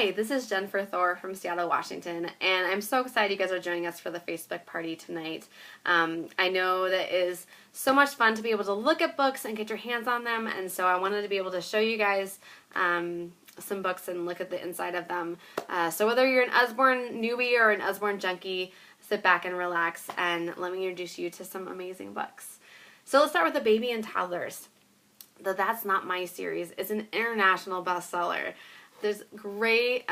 Hi, this is Jennifer Thor from Seattle, Washington, and I'm so excited you guys are joining us for the Facebook party tonight. I know that it is so much fun to be able to look at books and get your hands on them, and so I wanted to be able to show you guys some books and look at the inside of them. So whether you're an Usborne newbie or an Usborne junkie, sit back and relax, and let me introduce you to some amazing books. So let's start with the Baby and Toddlers. The That's Not My series is an international bestseller. There's great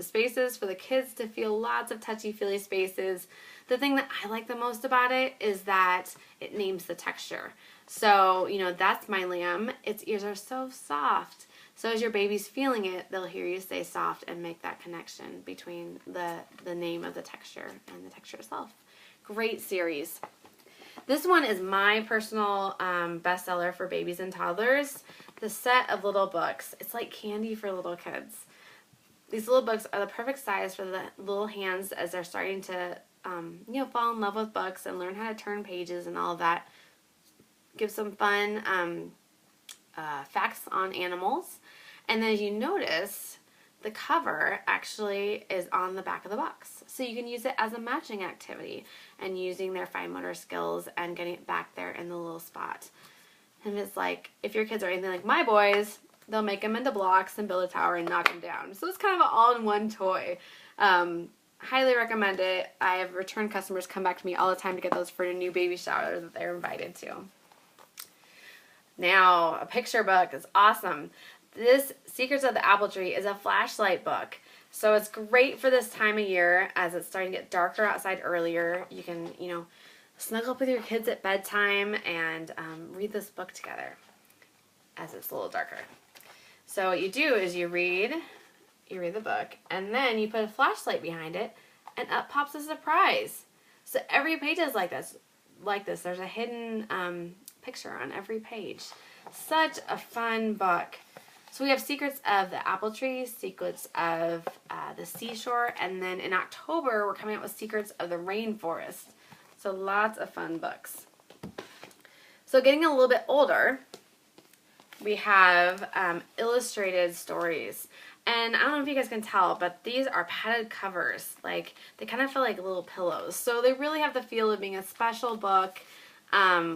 spaces for the kids to feel lots of touchy-feely spaces. The thing that I like the most about it is that it names the texture. So, you know, that's my lamb. Its ears are so soft. So as your baby's feeling it, they'll hear you say soft and make that connection between the name of the texture and the texture itself. Great series. This one is my personal bestseller for babies and toddlers. The set of little books. It's like candy for little kids. These little books are the perfect size for the little hands as they're starting to, fall in love with books and learn how to turn pages and all of that. Give some fun facts on animals. And then as you notice, the cover actually is on the back of the box. So you can use it as a matching activity and using their fine motor skills and getting it back there in the little spot. And it's like, if your kids are anything like my boys, they'll make them into blocks and build a tower and knock them down. So it's kind of an all-in-one toy. Highly recommend it. I have return customers come back to me all the time to get those for a new baby shower that they're invited to. Now, a picture book is awesome. This Secrets of the Apple Tree is a flashlight book. So it's great for this time of year as it's starting to get darker outside earlier. You can, snuggle up with your kids at bedtime and read this book together as it's a little darker. So what you do is you read the book, and then you put a flashlight behind it, and up pops a surprise. So every page is like this. There's a hidden picture on every page. Such a fun book. So we have Secrets of the Apple Tree, Secrets of the Seashore, and then in October we're coming out with Secrets of the Rainforest. So lots of fun books. So getting a little bit older, we have illustrated stories. And I don't know if you guys can tell, but these are padded covers. Like, they kind of feel like little pillows. So they really have the feel of being a special book.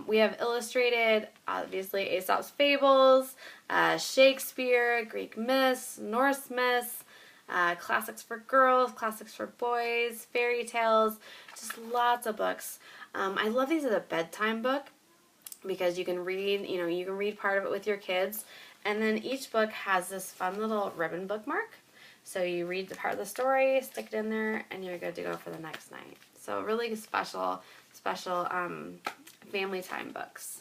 We have illustrated, obviously, Aesop's Fables, Shakespeare, Greek myths, Norse myths, classics for girls, classics for boys, fairy tales, just lots of books. I love these as a bedtime book because you can read, you can read part of it with your kids, and then each book has this fun little ribbon bookmark. So you read the part of the story, stick it in there, and you're good to go for the next night. So really special family time books.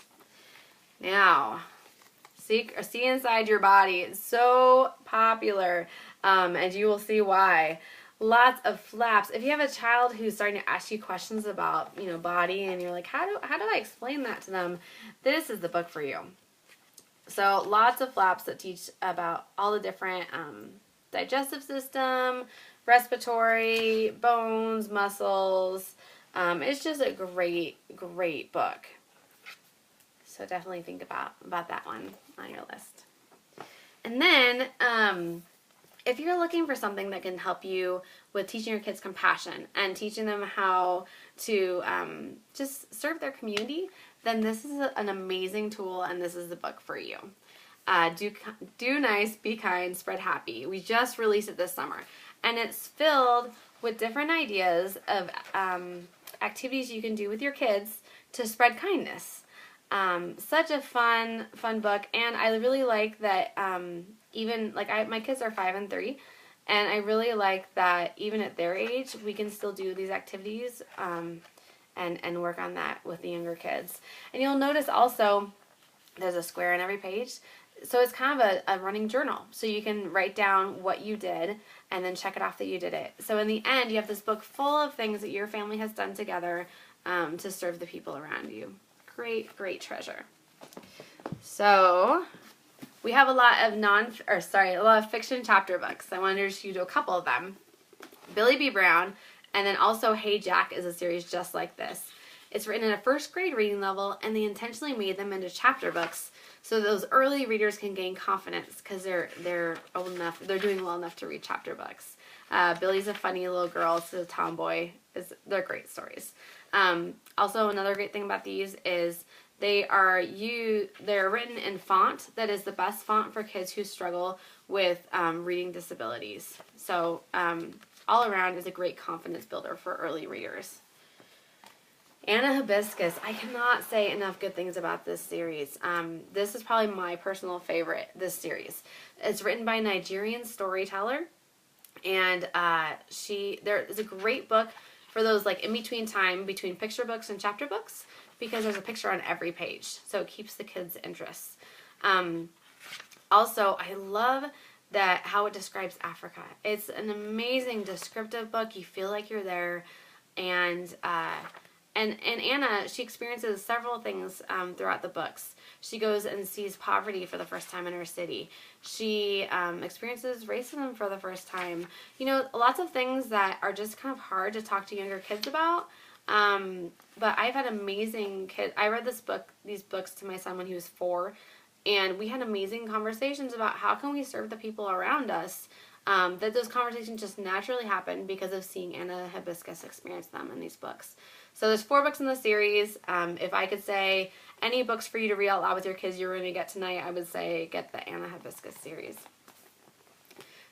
Now, See Inside Your Body. It's so popular, and you will see why. Lots of flaps. If you have a child who's starting to ask you questions about, body, and you're like, how do I explain that to them? This is the book for you. So lots of flaps that teach about all the different digestive system, respiratory, bones, muscles. It's just a great, great book. So definitely think about that one on your list. And then, if you're looking for something that can help you with teaching your kids compassion and teaching them how to just serve their community, then this is an amazing tool, and this is the book for you. Do Nice, Be Kind, Spread Happy. We just released it this summer, and it's filled with different ideas of activities you can do with your kids to spread kindness. Such a fun book, and I really like that my kids are 5 and 3, and I really like that even at their age we can still do these activities and work on that with the younger kids. And you'll notice also there's a square in every page, so it's kind of a running journal, so you can write down what you did and then check it off that you did it. So in the end you have this book full of things that your family has done together to serve the people around you. Great, great treasure. So we have a lot of fiction chapter books. I want to introduce you to a couple of them. Billy B. Brown, and then also Hey Jack is a series just like this. It's written at a first grade reading level, and they intentionally made them into chapter books so those early readers can gain confidence because they're old enough, they're doing well enough to read chapter books. Billy's a funny little girl, so a tomboy. They're great stories. Also, another great thing about these is they're written in font that is the best font for kids who struggle with reading disabilities. So all around is a great confidence builder for early readers. Anna Hibiscus. I cannot say enough good things about this series. This is probably my personal favorite, this series. It's written by a Nigerian storyteller, and there is a great book for those like in between time between picture books and chapter books, because there's a picture on every page, so it keeps the kids' interests. Also, I love how it describes Africa. It's an amazing descriptive book. You feel like you're there, and Anna, she experiences several things throughout the books. She goes and sees poverty for the first time in her city. She experiences racism for the first time. You know, lots of things that are just kind of hard to talk to younger kids about. But I've had amazing kids. I read these books to my son when he was 4, and we had amazing conversations about how can we serve the people around us. That those conversations just naturally happen because of seeing Anna Hibiscus experience them in these books. So there's 4 books in the series. If I could say any books for you to read out loud with your kids you're going to get tonight, I would say get the Anna Hibiscus series.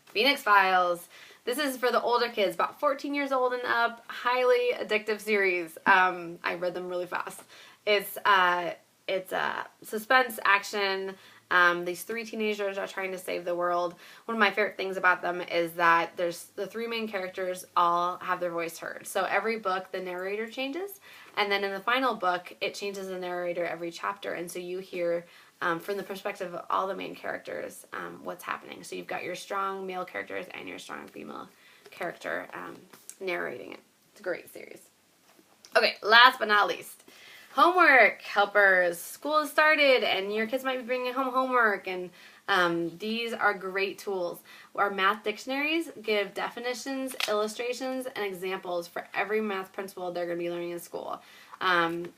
Phoenix Files. This is for the older kids, about 14 years old and up. Highly addictive series. I read them really fast. It's suspense, action. These 3 teenagers are trying to save the world. One of my favorite things about them is that there's the 3 main characters all have their voice heard. So every book, the narrator changes. And then in the final book, it changes the narrator every chapter. And so you hear from the perspective of all the main characters what's happening. So you've got your strong male characters and your strong female character narrating it. It's a great series. Okay, last but not least. Homework helpers. School has started and your kids might be bringing home homework, and these are great tools. Our math dictionaries give definitions, illustrations, and examples for every math principle they're going to be learning in school.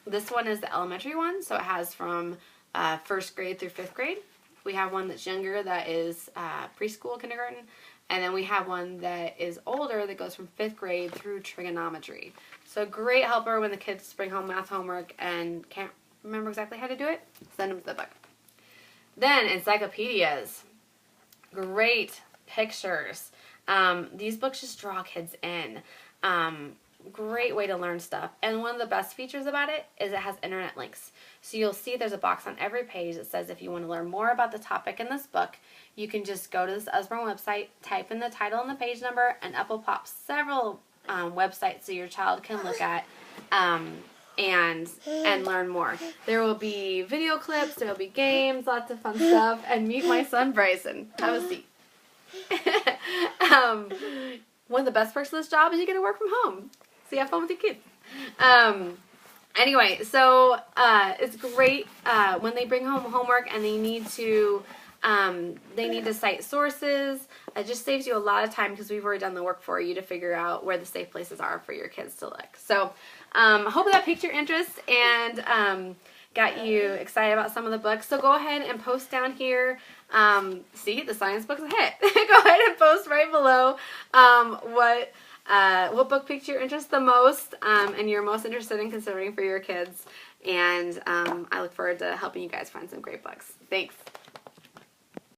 This one is the elementary one, so it has from 1st grade through 5th grade. We have one that's younger that is preschool, kindergarten, and then we have one that is older that goes from 5th grade through trigonometry. So great helper when the kids bring home math homework and can't remember exactly how to do it. Send them to the book. Then encyclopedias. Great pictures. These books just draw kids in. Great way to learn stuff. And one of the best features about it is it has internet links. So you'll see there's a box on every page that says if you want to learn more about the topic in this book, you can just go to this Usborne website, type in the title and the page number, and up will pop several websites so your child can look at and learn more. There will be video clips, there will be games, lots of fun stuff, and meet my son Bryson. Have a seat. One of the best perks of this job is you get to work from home. So you have fun with your kids. Anyway, so it's great when they bring home homework and they need to cite sources. It just saves you a lot of time because we've already done the work for you to figure out where the safe places are for your kids to look. So hope that piqued your interest and got you excited about some of the books. So go ahead and post down here. See, the science book's a hit. Go ahead and post right below what book piqued your interest the most and you're most interested in considering for your kids. And I look forward to helping you guys find some great books. Thanks.